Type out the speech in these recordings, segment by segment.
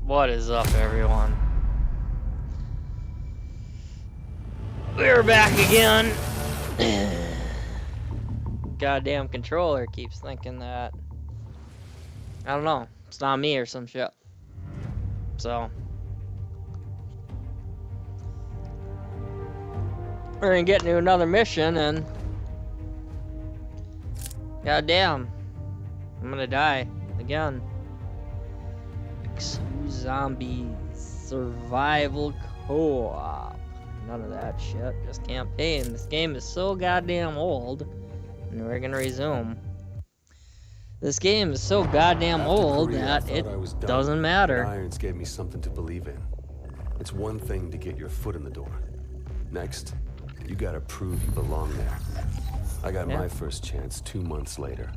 What is up, everyone? We're back again. Goddamn controller keeps thinking that. I don't know. It's not me or some shit. So we're gonna get into another mission, and goddamn, I'm gonna die again. Zombies survival co-op. None of that shit. Just campaign. This game is so goddamn old, and we're gonna resume. This game is so goddamn old that it doesn't matter. Irons gave me something to believe in. It's one thing to get your foot in the door. Next, you gotta prove you belong there. I got my first chance 2 months later.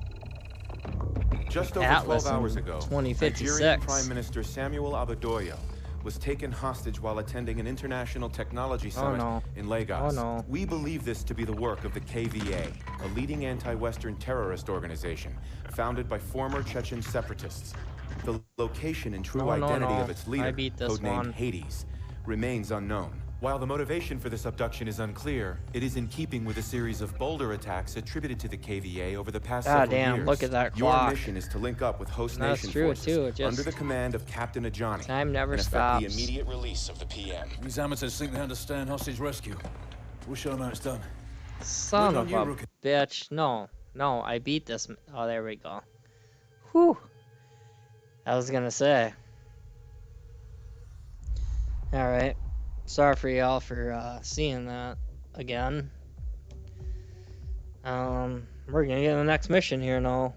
Just over Atlas 12 hours ago, 2056. Nigerian Prime Minister Samuel Abadoyo was taken hostage while attending an international technology summit in Lagos. We believe this to be the work of the KVA, a leading anti-Western terrorist organization founded by former Chechen separatists. The location and true identity of its leader, codenamed Hades, remains unknown. While the motivation for this abduction is unclear, it is in keeping with a series of boulder attacks attributed to the KVA over the past several years. Look at that clock. Your mission is to link up with host nation forces under the command of Captain Ajani. Time never and stops. effect the immediate release of the PM. These amateurs think they understand hostage rescue. We'll show them how it's done. Son of a bitch. No, I beat this. Oh, there we go. Whew. I was gonna say. Alright. Sorry for y'all for seeing that again. We're gonna get to the next mission here now.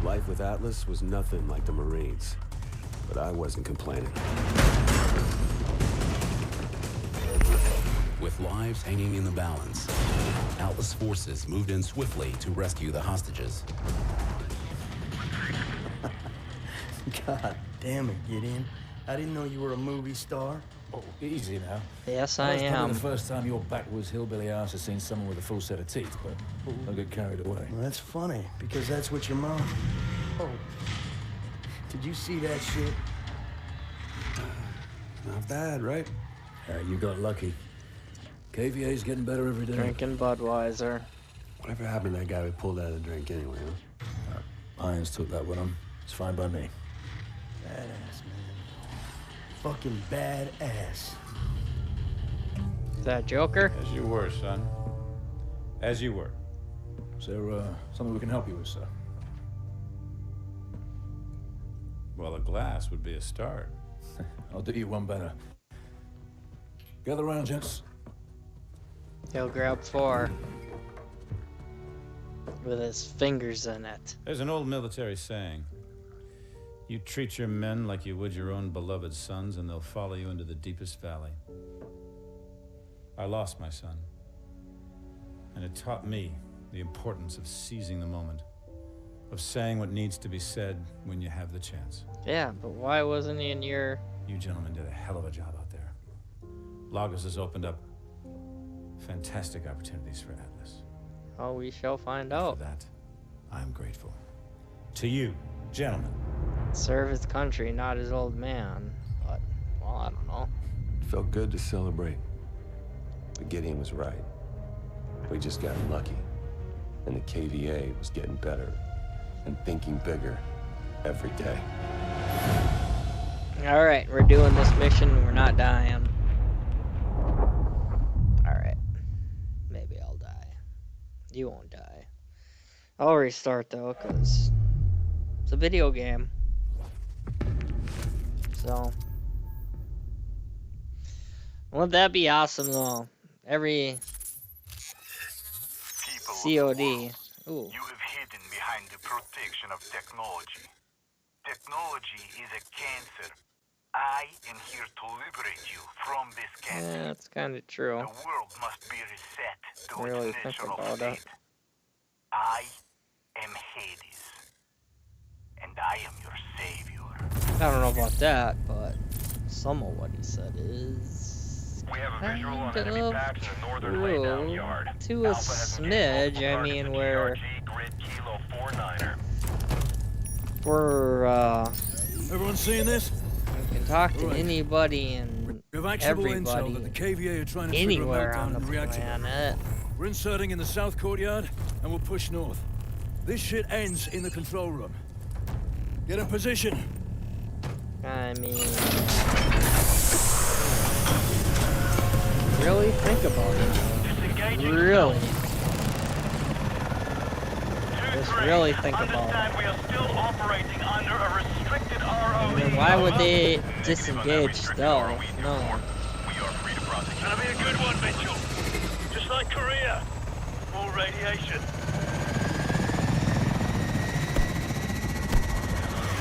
Life with Atlas was nothing like the Marines, but I wasn't complaining. With lives hanging in the balance, Atlas forces moved in swiftly to rescue the hostages. God damn it, Gideon. I didn't know you were a movie star. Oh, easy now. Yes, I That's am. probably the first time your backwoods hillbilly ass has seen someone with a full set of teeth, but don't get carried away. Well, that's funny, because that's what your mom... Oh. Did you see that shit? Not bad, right? You got lucky. KVA's getting better every day. Drinking Budweiser. Whatever happened to that guy we pulled out of the drink anyway, huh? Irons took that with him. It's fine by me. Badass, man. Fucking badass. Is that Joker? As you were, son. As you were. Is there something we can help you with, sir? Well, a glass would be a start. I'll do you one better. Gather round, gents. He'll grab 4 with his fingers in it. There's an old military saying. You treat your men like you would your own beloved sons, and they'll follow you into the deepest valley. I lost my son, and it taught me the importance of seizing the moment, of saying what needs to be said when you have the chance. Yeah, but why wasn't he in your... You gentlemen did a hell of a job out there. Lagos has opened up fantastic opportunities for Atlas. Oh, we shall find For out. that, I'm grateful. To you, gentlemen. Serve his country, not his old man. But, well, I don't know. It felt good to celebrate. But Gideon was right. We just got lucky. And the KVA was getting better and thinking bigger every day. Alright, we're doing this mission. We're not dying. Alright. Maybe I'll die. You won't die. I'll restart though, because it's a video game. So. Wouldn't that be awesome though? Every C.O.D. Ooh. You have hidden behind the protection of technology. Technology is a cancer. I am here to liberate you from this cancer. Yeah, that's kind of true. The world must be reset to Really its think natural about state. it. I am Hades, and I am your savior. I don't know about that, but some of what he said is We have a visual on enemy packs in the northern true. laydown yard. To a smidge, I mean, we're Everyone seeing this? we can talk to anybody and everybody that the KVA are trying to anywhere on the planet. We're inserting in the south courtyard, and we'll push north. This shit ends in the control room. Get in position. I mean, really think about it. Really. Just really think about it. We are still operating under a restricted ROE. I mean, why would they disengage still? No. We are free to process. Gonna be a good one, Mitchell. Just like Korea. Full radiation.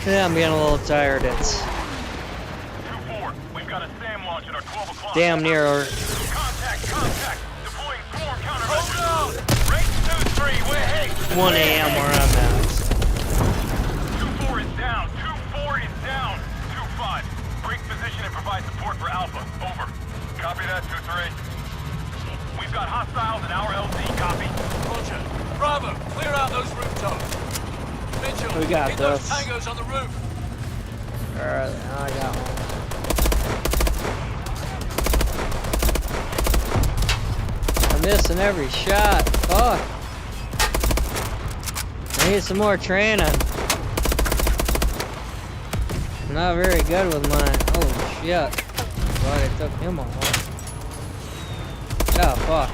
Yeah, I'm getting a little tired. It's 2-4. We've got a SAM launch at our 12 o'clock. damn near. Contact. Deploying swarm counter. Hold on. Range 2-3. We're hit. 1 a.m. where I'm at. 2-4 is down. 2-4 is down. 2-5. Break position and provide support for Alpha. Over. Copy that, 2-3. We've got hostiles in our LZ. Copy. Roger. Bravo. Clear out those rooftops. Mitchell, We got get this. those tangos on the roof. Alright, I got one. I'm missing every shot. Fuck. I need some more training. I'm not very good with mine. Oh shit. Glad I took him off. Oh fuck.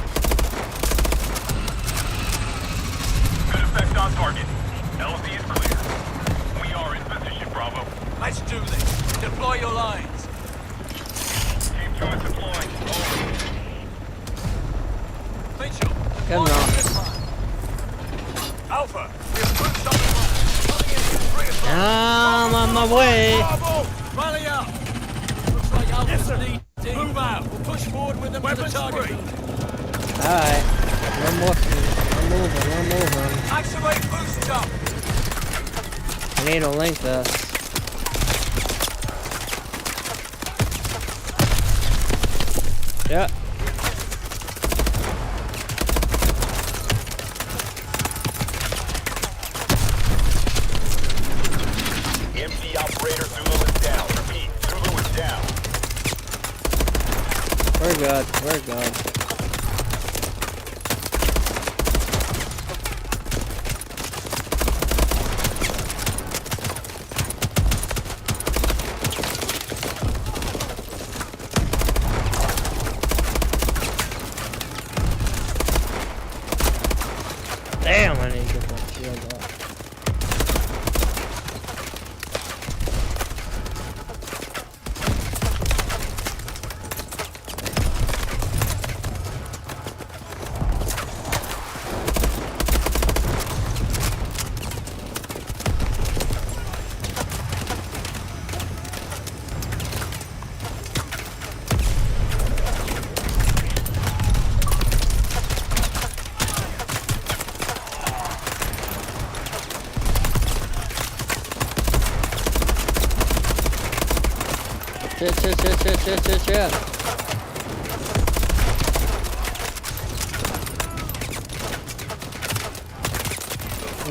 Good effect on target. LZ is clear. We are in position, Bravo. Let's do this. Deploy your lines. Team 2 is deploying. Over. Mitchell, Come line on. up this line. Alpha, we have troops on the run. Coming in from 3 o'clock. I'm on my way. Bravo! Rally up. Looks like Alpha's leading. Move out. We'll push forward with them to the target. Alright. I'm moving. Activate boost jump. I need to link this. Yep. MC operator Zulu is down. Repeat, Zulu is down. We're good. Damn, I need to get that shield up. Shit.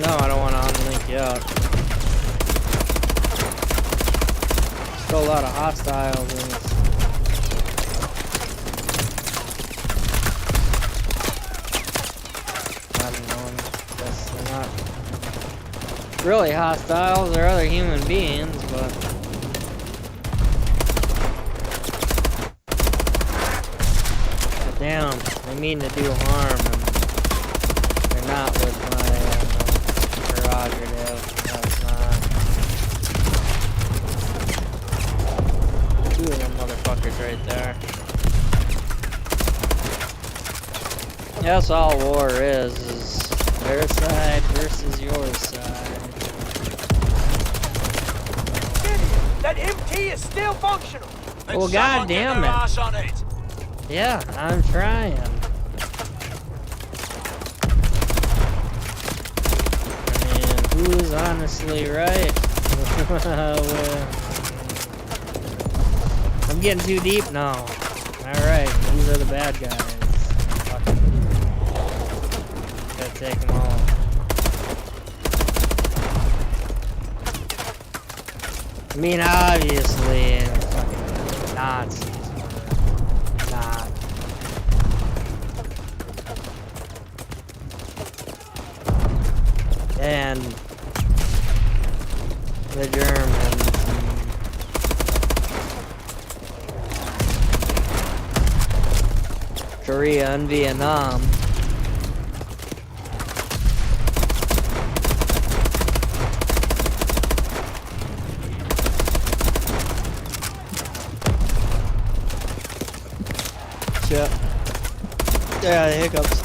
No, I don't want to unlink yet. Still a lot of hostiles in this. I don't know. I guess they're not really hostiles. They're other human beings, but. Damn, they mean to do harm, and they're not with my prerogative. That's not. Two of them motherfuckers right there. That's all war is their side versus your side. That MT is still functional. Well, goddamn it. Yeah, I'm trying. And who's honestly right? I'm getting too deep now. Alright, these are the bad guys. Gotta take them all. I mean, obviously, fucking Nazis were not. And the Germans. Korea and Vietnam. Shit. Yeah, the hiccups.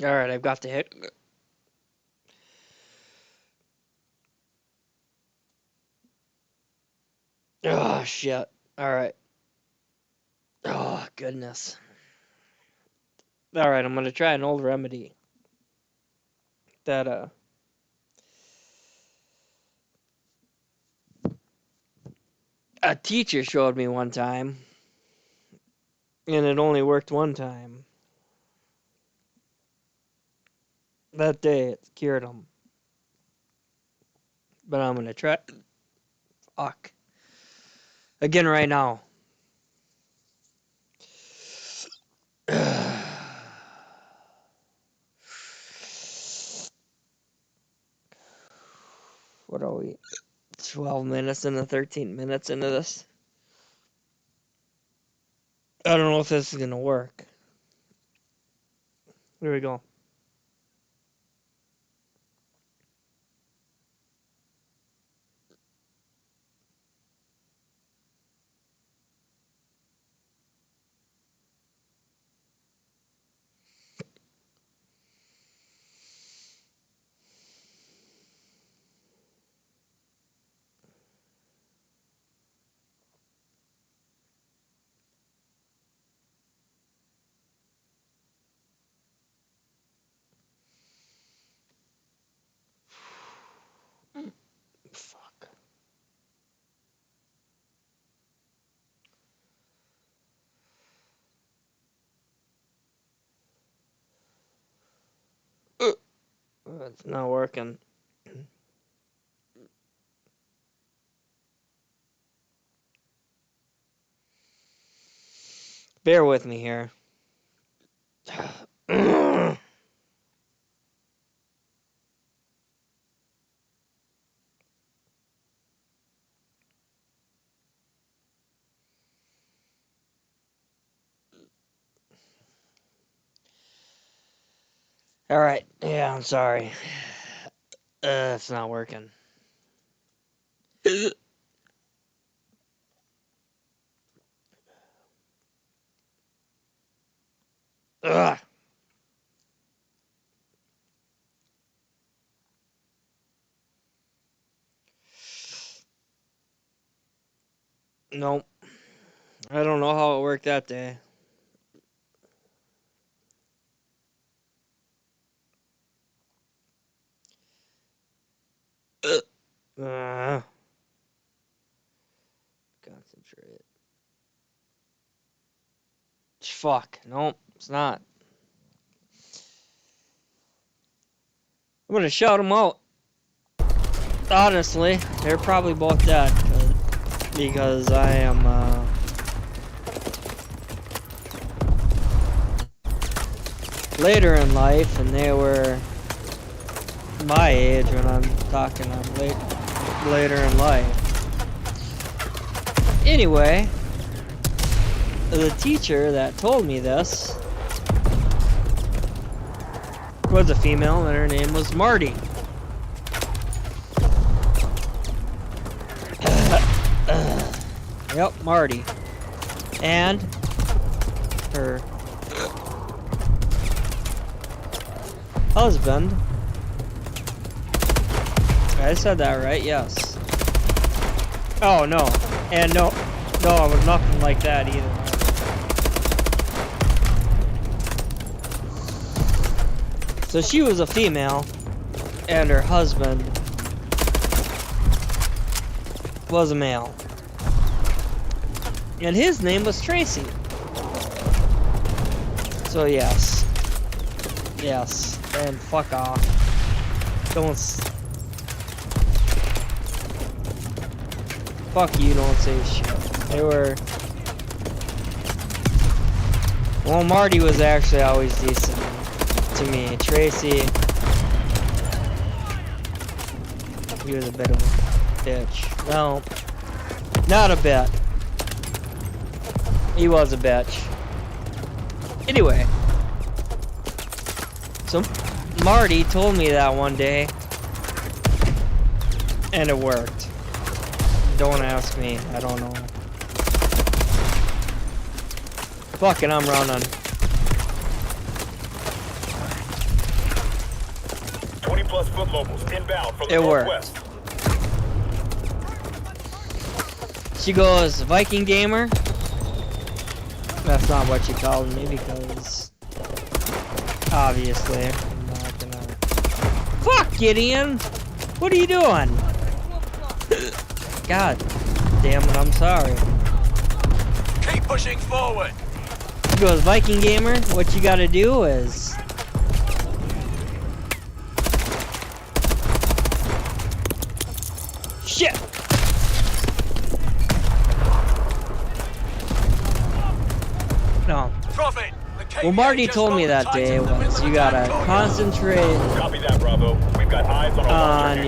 Alright, I've got the hit. Oh, shit. Alright. Oh, goodness. Alright, I'm gonna try an old remedy. That, a teacher showed me one time. And it only worked one time. That day, it cured him. But I'm gonna try. Fuck. Again right now. What are we? 12 minutes into 13 minutes into this. I don't know if this is gonna work. Here we go. Fuck. It's not working. Bear with me here. Alright, yeah, I'm sorry. It's not working. Ugh. Nope. I don't know how it worked that day. Concentrate. Fuck. Nope, it's not. I'm gonna shout them out. Honestly, they're probably both dead because I am later in life, and they were my age when I'm talking. I'm later in life. Anyway, the teacher that told me this was a female, and her name was Marty. Yep, Marty. And her husband. I said that right, yes. Oh, no. And no, it was nothing like that either. So she was a female, and her husband was a male. And his name was Tracy. So yes. Yes. And fuck off. Don't... Fuck you, don't say shit. They were... Well, Marty was actually always decent to me. Tracy... He was a bit of a bitch. No. Not a bit. He was a bitch. Anyway. So, Marty told me that one day. And it worked. Don't ask me. I don't know. Fucking, I'm running. 20+ foot locals inbound from the it northwest. Worked. She goes, VikinGamer? That's not what she called me because obviously I'm not gonna. Fuck, Gideon! What are you doing? God damn it, I'm sorry. Keep pushing forward. She goes, VikinGamer, what you gotta do is shit! No. Well, Marty told me that day was you gotta concentrate Copy that, Bravo. We've got eyes on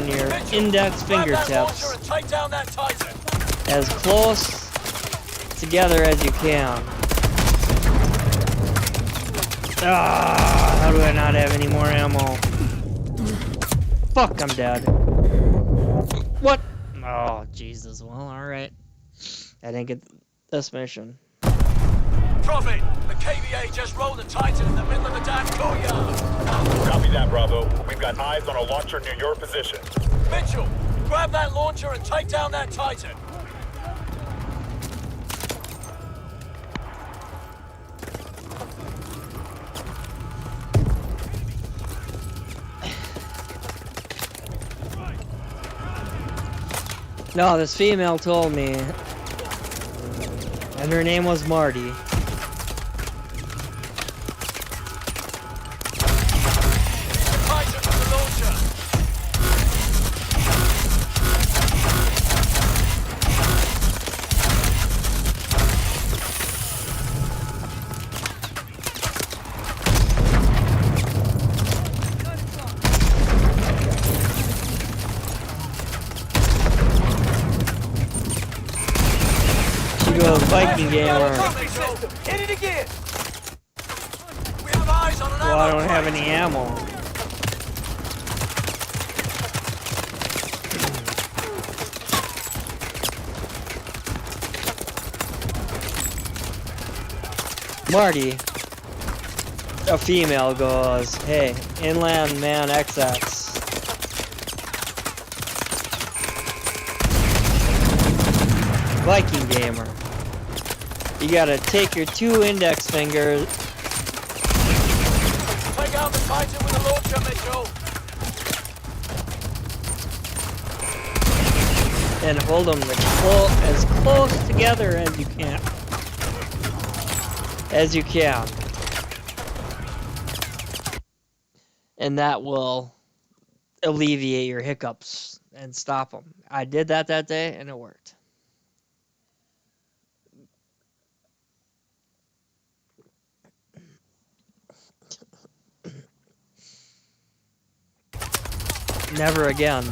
your index fingertips as close together as you can. Ah, how do I not have any more ammo? Fuck, I'm dead. What? Oh, Jesus. Well, alright. I didn't get this mission. Prophet, the KVA just rolled a Titan in the middle of the damn courtyard. Copy that, Bravo. We've got eyes on a launcher near your position. Mitchell, grab that launcher and take down that Titan. No, this female told me, and her name was Marty. VikinGamer. Hit it again. We have eyes on an well, I don't have any ammo. Marty, a female, goes, "Hey, InLandManxX. VikinGamer. You gotta take your 2 index fingers." Take out the Titan with a launcher, Mitchell. And hold them as close together as you can. and that will alleviate your hiccups and stop them. I did that day, and it worked. Never again.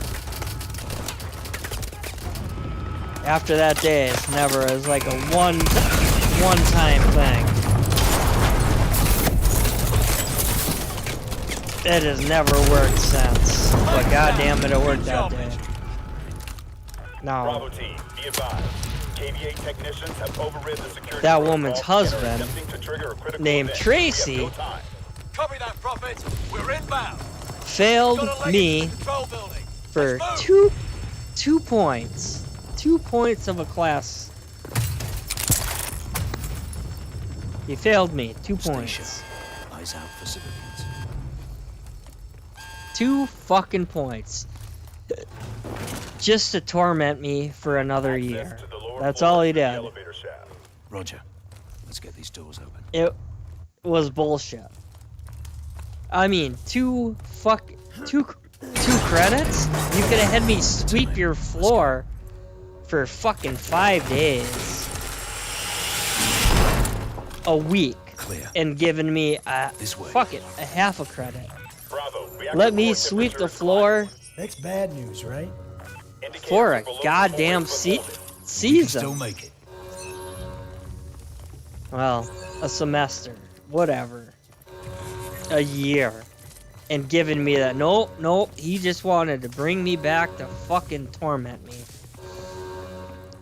After that day, it's never. It's like a one-time thing. It has never worked since. But goddamn it worked that day. No. Bravo team, be advised. KVA technicians have overridden the security. That woman's husband, named Tracy, Copy that, Prophet. We're inbound. failed me for two points. 2 points of a class. He failed me. 2 points. Eyes out for civilians. 2 fucking points. Just to torment me for another year. That's all he did. Roger. Let's get these doors open. It was bullshit. I mean, 2 credits? You could have had me sweep your floor for fucking 5 days. A week. Clear. And given me a half a credit. Let me sweep the floor. That's bad news, right? For a goddamn season. Still make it. Well, a semester. Whatever. A year. And giving me that. Nope. He just wanted to bring me back to fucking torment me.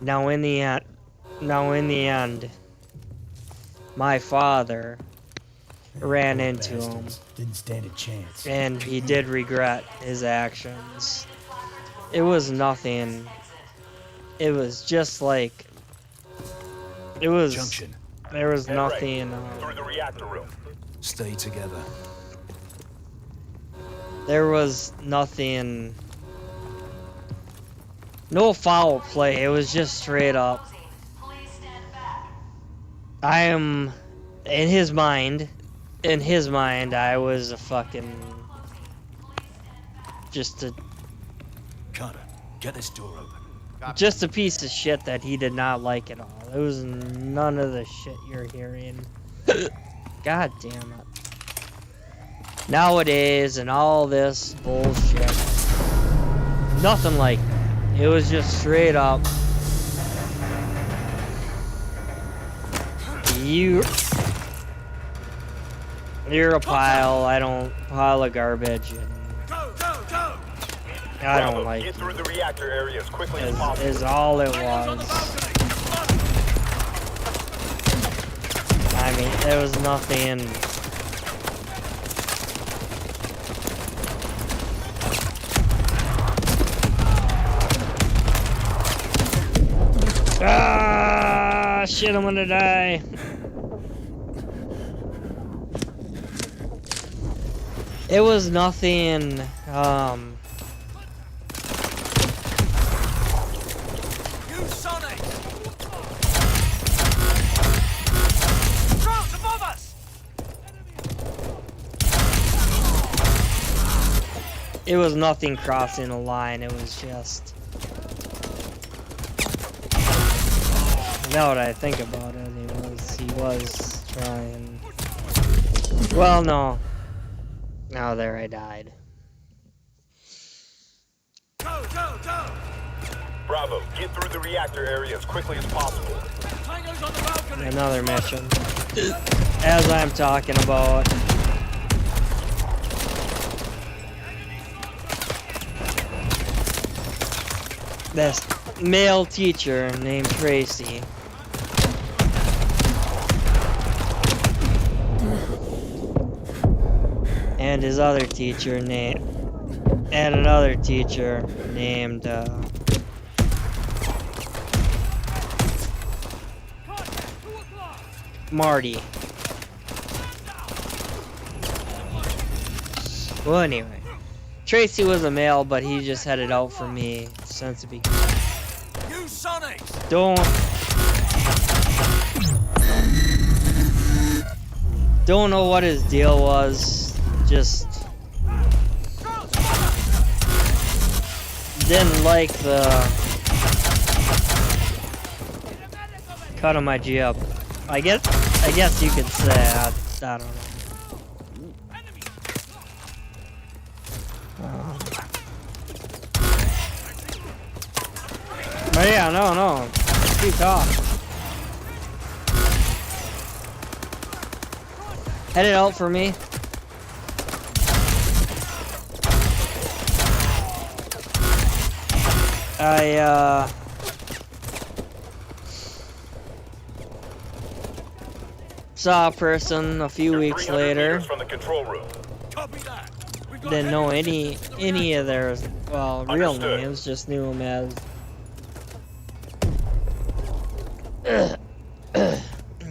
Now in the end, my father ran into him. Didn't stand a chance. And he did regret his actions. It was nothing. It was just like... It was... Junction. There was nothing... Through the reactor room. Stay together. There was nothing... No foul play. It was just straight up. I am... In his mind, I was a fucking... Just a... Carter, get this door open. Just a piece of shit that he did not like at all. It was none of the shit you're hearing. God damn it. Nowadays and all this bullshit. Nothing like that. It was just straight up. You're a pile of garbage. And I don't like Get through the reactor area as quickly as it. possible. Is all it was. I mean, there was nothing. Ah, shit, I'm gonna die. It was nothing, It was nothing crossing the line, it was just... Now that I think about it, he was trying... Well, no. Now there I died. Go! Bravo, get through the reactor area as quickly as possible. Tango's on the balcony. Another mission. As I'm talking about... This male teacher named Tracy. And his other teacher and another teacher named Marty. Well, anyway, Tracy was a male, but he just had it out for me since the beginning. You Sonic! Don't know what his deal was. Just didn't like the cut of my jib. I guess you could say I don't know. But yeah, no. Too tough. Head it out for me. I saw a person a few weeks later. From the control room. Didn't know any of their real names, just knew them as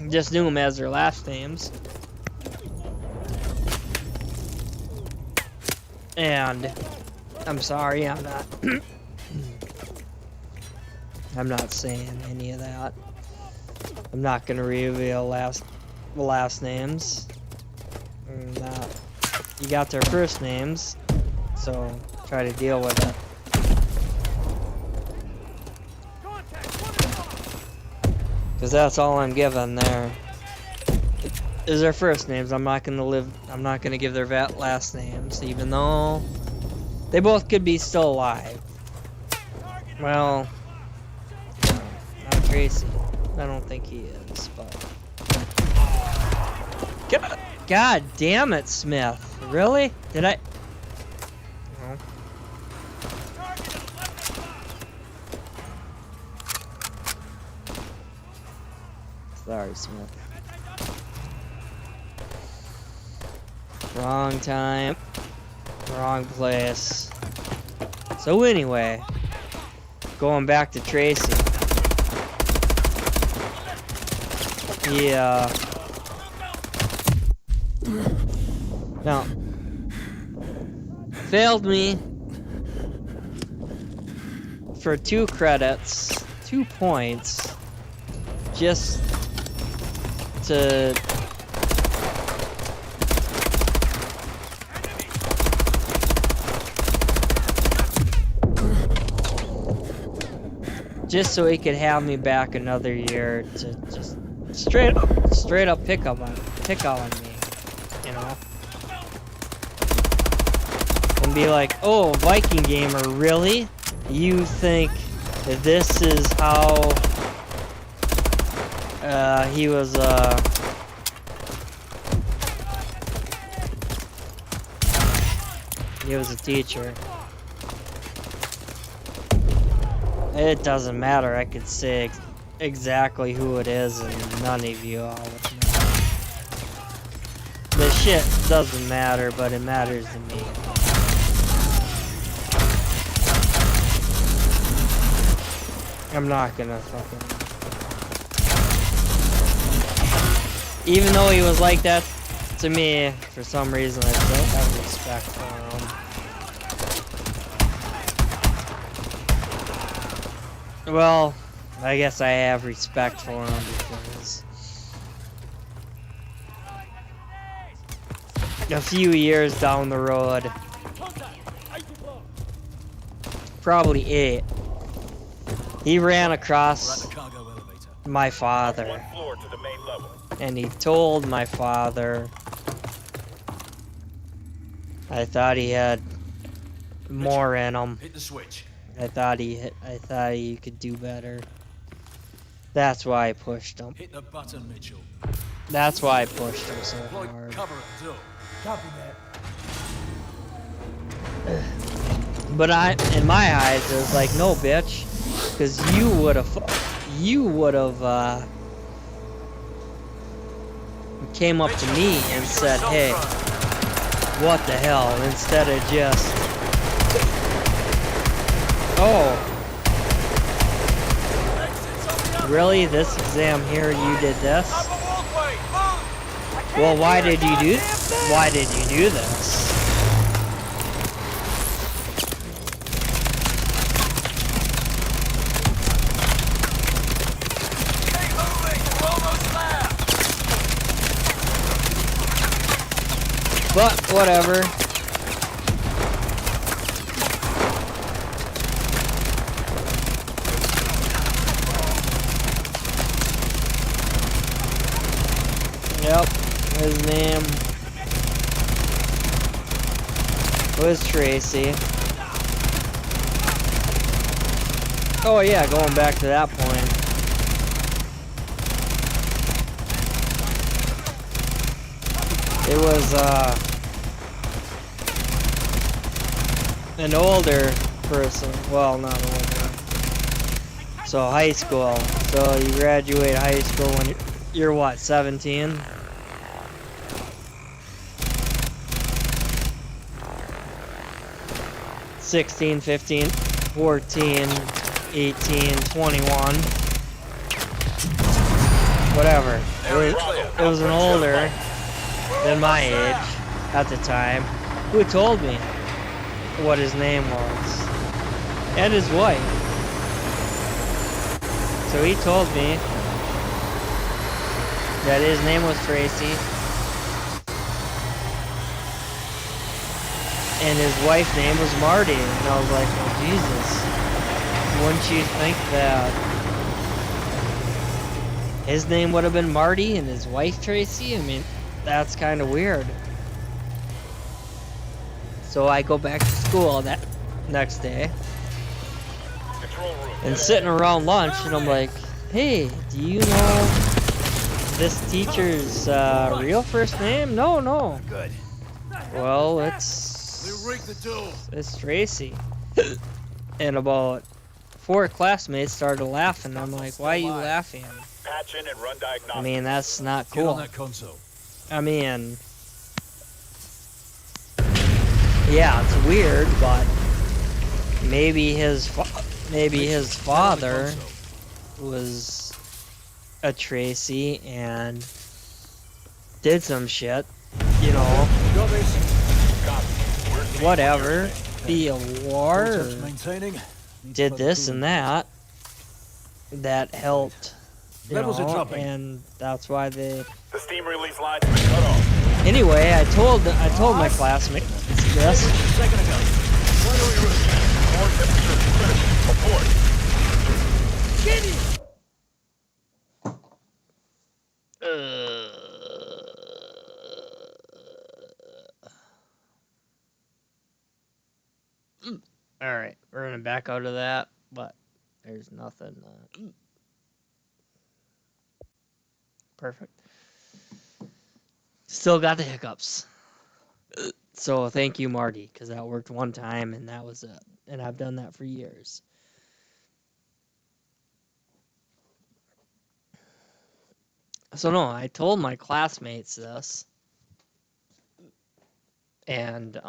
just knew them as their last names. And I'm sorry, I'm not saying any of that. I'm not gonna reveal last names. You got their first names, so try to deal with it. Cause that's all I'm giving there. Is their first names. I'm not gonna give their last names, even though they both could be still alive. Well, not Tracy. I don't think he is, but God damn it, Smith. Really? Did I? No. Sorry, Smith. Wrong time. Wrong place. So anyway, going back to Tracy. Yeah. No. Failed me for 2 credits, 2 points, just to so he could have me back another year to just straight up pick on me, you know, and be like, oh, VikinGamer, really? You think that this is how he was a teacher? It doesn't matter. I could say exactly who it is, and none of you all would know. The shit doesn't matter, but it matters to me. I'm not gonna fucking... Even though he was like that to me, for some reason I still have respect for him. Well, I guess I have respect for him because a few years down the road, probably 8, he ran across my father, and he told my father I thought he had more in him. Hit the switch. I thought he could do better. That's why I pushed him. Hit the button, Mitchell. That's why I pushed him so hard. Cover it, do. Copy that. But in my eyes, it was like, no, bitch, because you would have came up to me and said, hey, what the hell, instead of just, oh, really, this exam here, you did this? Well, why did you do this? But whatever. Yep, his name was Tracy. Oh yeah, going back to that point. It was an older person. Well, not older. So high school. So you graduate high school when you're what, 17? (16, 15, 14, 18, 21. Whatever. It was an older than my age at the time who told me what his name was. And his wife. So he told me that his name was Tracy. And his wife's name was Marty. And I was like, oh, Jesus. Wouldn't you think that his name would have been Marty and his wife Tracy? I mean, that's kind of weird. So I go back to school that next day. And sitting around lunch, and I'm like, hey, do you know this teacher's real first name? No. Good. Well, it's Tracy. And about 4 classmates started laughing. I'm like, why are you laughing? Patch in and run diagnostics. I mean, that's not Get on cool. that console. I mean, yeah, it's weird, but maybe his father was a Tracy and did some shit, you know, whatever, be a war, or did this and that helped, you know, and that's why they... The steam release line's been cut off. Anyway, I told my classmates this. Second ago. Primary route. Core temperature critical. Abort. Get it! Alright, we're gonna back out of that, but there's nothing. Perfect. Still got the hiccups. So thank you, Marty, because that worked one time and that was it. And I've done that for years. So no, I told my classmates this. And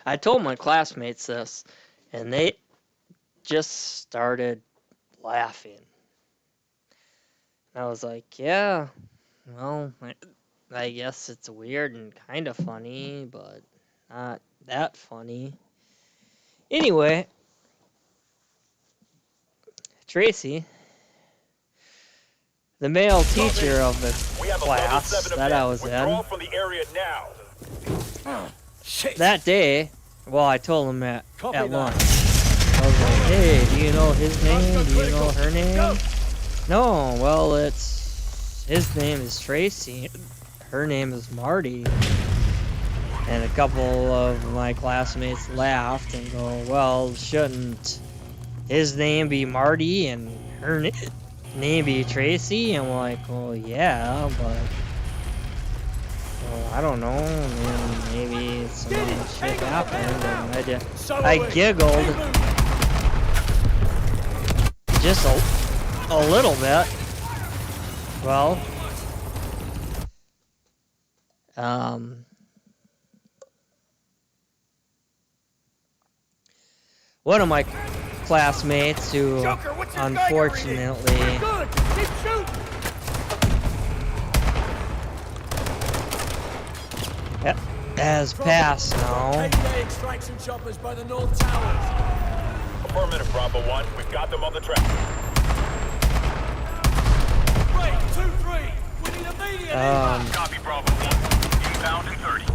I told my classmates this, and they just started laughing. And I was like, yeah, well, I guess it's weird and kind of funny, but not that funny. Anyway, Tracy, the male teacher of the class that I was in, that day, well, I told him at lunch. I was like, hey, do you know his name? Do you know her name? No, well, his name is Tracy. Her name is Marty. And a couple of my classmates laughed and go, well, shouldn't his name be Marty and her name be Tracy? I'm like, well, yeah, but... well, I don't know, and maybe some shit happened, and I giggled. Just a little bit. Well, one of my classmates who unfortunately has passed now. Extraction choppers by the North Towers. Affirmative, Bravo 1. We've got them on the track. Break 2-3. We need immediate inbound. Copy, Bravo 1. Inbound in 30.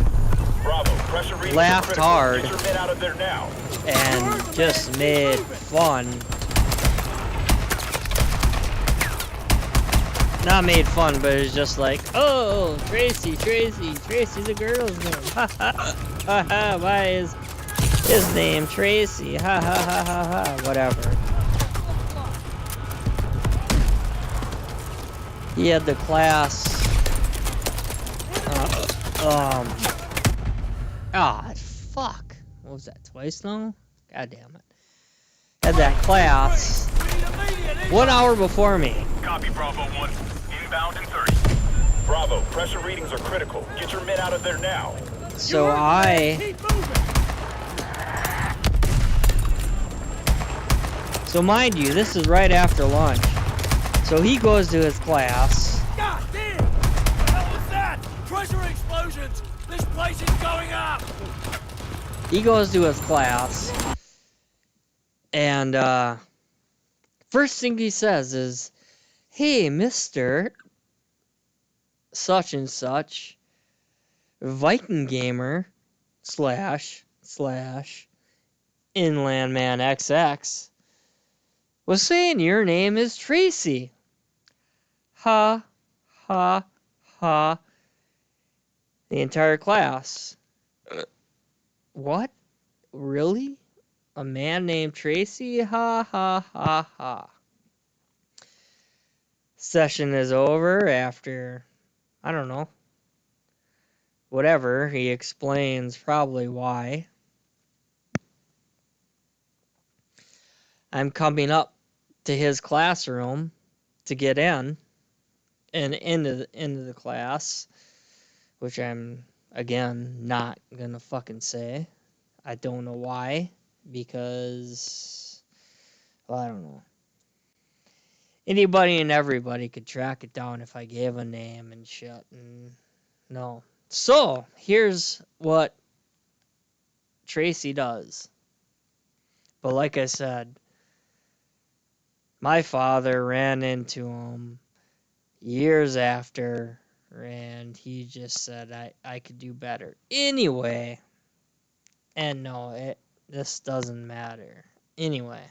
Bravo, pressure reading. Laughed hard Get your men out of there now. And just made fun. Not made fun, but it's just like, oh, Tracy's a girl's name. Ha ha ha ha. Why is his name Tracy? Ha ha ha ha ha. Whatever. He had the class. Fuck. What was that? Twice now? God damn it. Had that class 1 hour before me. Copy, Bravo 1. Inbound in 30. Bravo, pressure readings are critical. Get your men out of there now. So mind you, this is right after lunch. So he goes to his class. God damn! What the hell was that? Pressure explosions! This place is going up! He goes to his class. And first thing he says is, hey, Mr. Such and such, VikinGamer / InLandManxX was saying your name is Tracy. Ha, ha, ha. The entire class. What? Really? A man named Tracy? Ha, ha, ha, ha. Session is over after, I don't know, whatever. He explains probably why. I'm coming up to his classroom to get in and into the class, which I'm, again, not gonna fucking say. I don't know why, because, well, I don't know. Anybody and everybody could track it down if I gave a name and shit, and no. So, here's what Tracy does. But like I said, my father ran into him years after, and he just said I could do better. Anyway, and no, this doesn't matter. Anyway.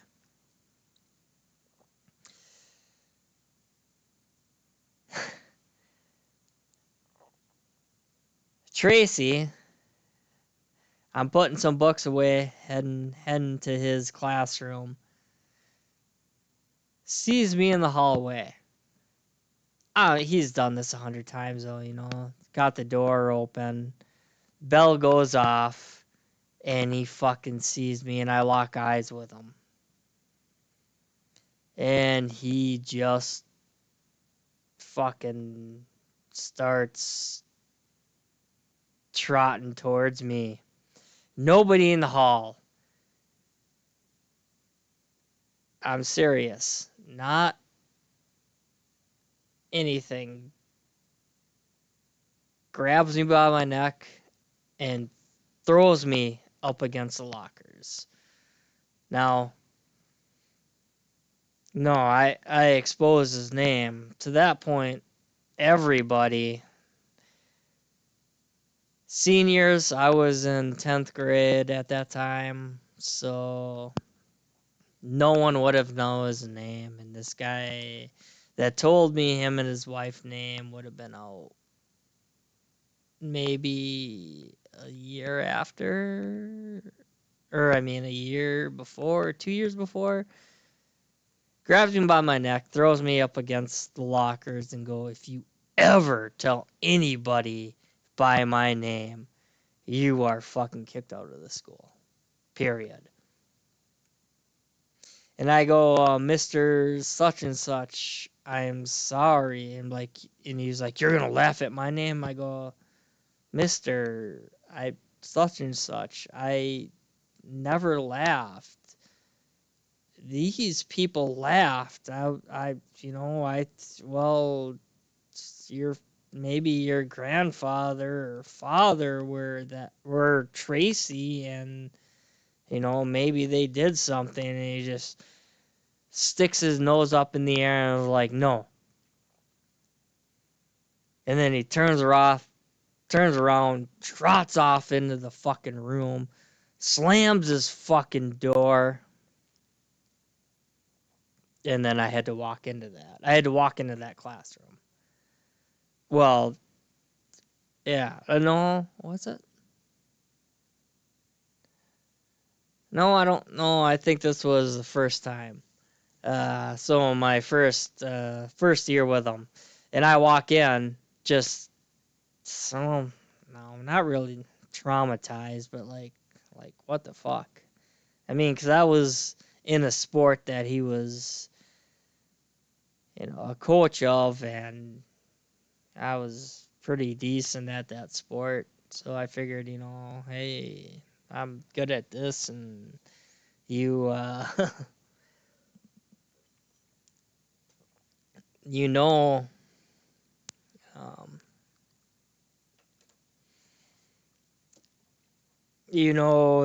Tracy, I'm putting some books away, heading to his classroom, sees me in the hallway. He's done this 100 times though, you know. Got the door open, bell goes off, and he fucking sees me, and I lock eyes with him. And he just fucking starts trotting towards me. Nobody in the hall. I'm serious. Not anything. Grabs me by my neck and throws me up against the lockers. Now, no, I exposed his name. To that point, everybody, seniors, I was in 10th grade at that time, so no one would have known his name. And this guy that told me him and his wife's name would have been out maybe a year after, or I mean a year before, 2 years before. Grabs me by my neck, throws me up against the lockers, and go, if you ever tell anybody by my name, you are fucking kicked out of the school. Period. And I go, Mr. Such and Such, I'm sorry. And like, and he's like, you're gonna laugh at my name? I go, Mr. I such and such. I never laughed. These people laughed. Well, your maybe your grandfather or father were Tracy, and maybe they did something, and he just sticks his nose up in the air and was like, no. And then he turns around, trots off into the fucking room, slams his fucking door, and then I had to walk into that. I had to walk into that classroom. Well, yeah, no, what's it? No, I don't know. I think this was the first time. So my first year with them, and I walk in just so no, not really traumatized, but like what the fuck? I mean, because I was in a sport that he was, a coach of, and I was pretty decent at that sport. So I figured, hey, I'm good at this, and you, you know, um,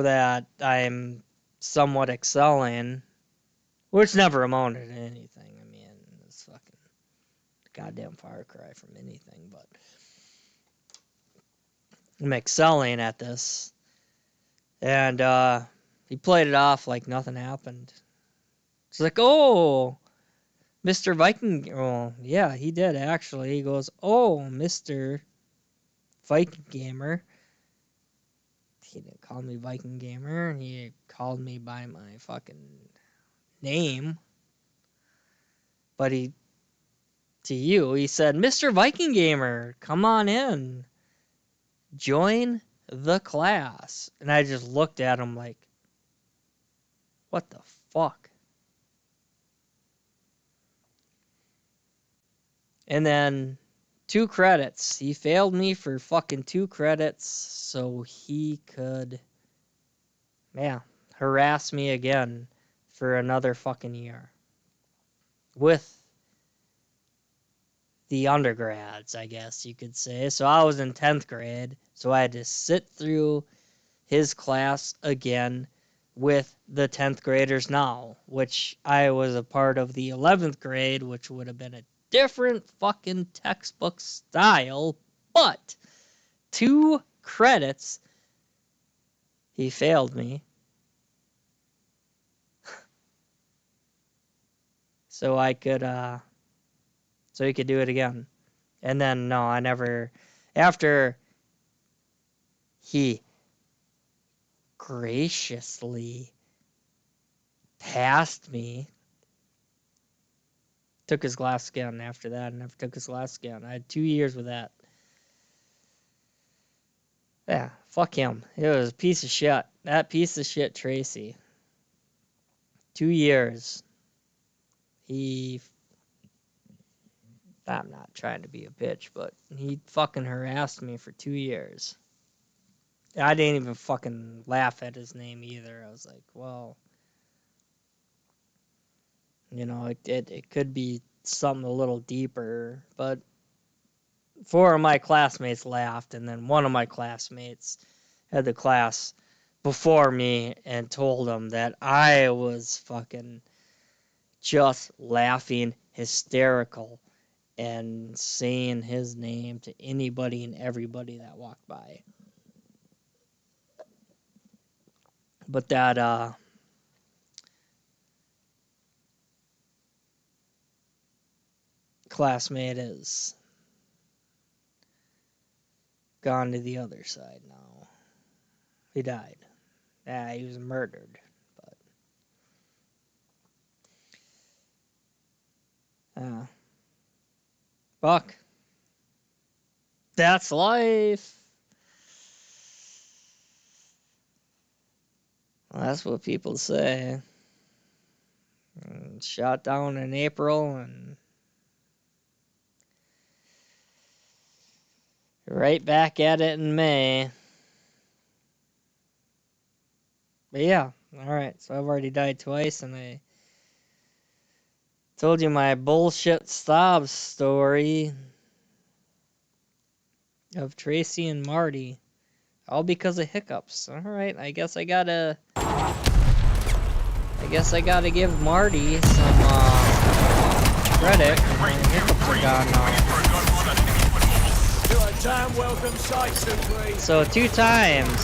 that I'm somewhat excelling, which never amounted to anything. I mean, it's fucking goddamn far cry from anything, but I'm excelling at this. And he played it off like nothing happened. It's like, oh, Mr. Viking. Oh, yeah, he did actually. He goes, oh, Mr. VikinGamer. He didn't call me VikinGamer. He called me by my fucking name. But to you, he said, Mr. VikinGamer, come on in. Join the class. And I just looked at him like, what the fuck? And then 2 credits. He failed me for fucking 2 credits so he could, harass me again for another fucking year. With the undergrads, I guess you could say. So I was in 10th grade, so I had to sit through his class again with the 10th graders now, which I was a part of the 11th grade, which would have been a different fucking textbook style, but 2 credits, he failed me. So I could, so he could do it again. And then, no, I never, after he graciously passed me, took his glass again after that, and never took his glass again. I had 2 years with that. Yeah, fuck him. It was a piece of shit. That piece of shit, Tracy. 2 years. I'm not trying to be a bitch, but he fucking harassed me for 2 years. I didn't even fucking laugh at his name either. I was like, well, it could be something a little deeper, but 4 of my classmates laughed, and then one of my classmates had the class before me and told him that I was fucking just laughing hysterical and saying his name to anybody and everybody that walked by. But that classmate is gone to the other side now. He died. Yeah, he was murdered. But fuck. That's life. Well, that's what people say. shot down in April, and right back at it in May. But yeah, alright, so I've already died twice, and I told you my bullshit sob story of Tracy and Marty. All because of hiccups. Alright, I guess I gotta give Marty some credit. My hiccups are gone now. You're a damn welcome sight, Super. So 2 times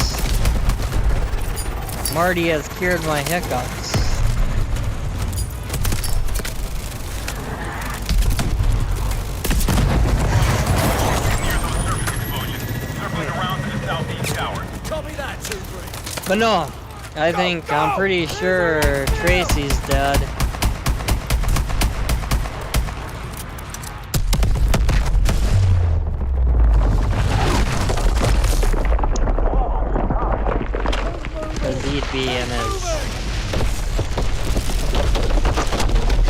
Marty has cured my hiccups. But no, I'm pretty sure Tracy's dead. Because he'd be in his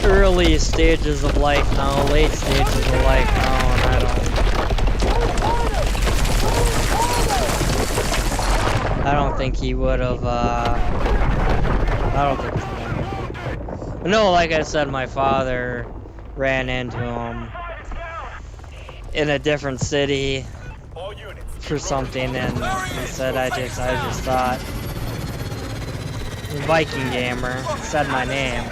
early stages of life now, late stages of life now, and I don't think he would have, I don't think he would. But no, like I said, my father ran into him in a different city for something, and he said, I just thought VikinGamer said my name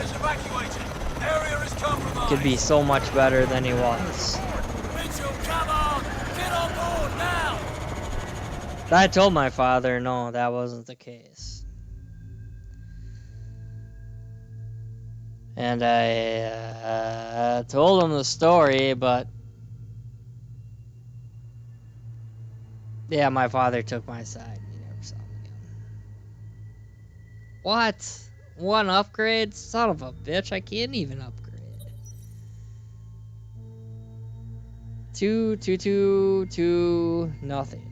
could be so much better than he was. I told my father, no, that wasn't the case. And I told him the story, but yeah, my father took my side. He never saw me again. What? 1 upgrade? Son of a bitch, I can't even upgrade. 2, 2, 2, 2, nothing.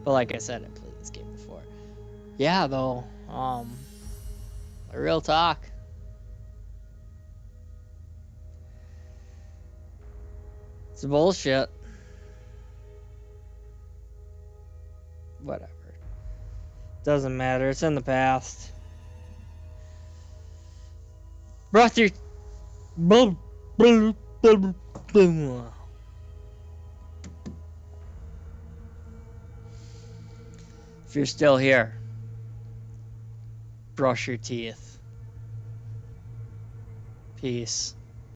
But like I said, I played this game before. Yeah, though, real talk. It's bullshit. Whatever. Doesn't matter. It's in the past. Brother. If you're still here, brush your teeth. Peace.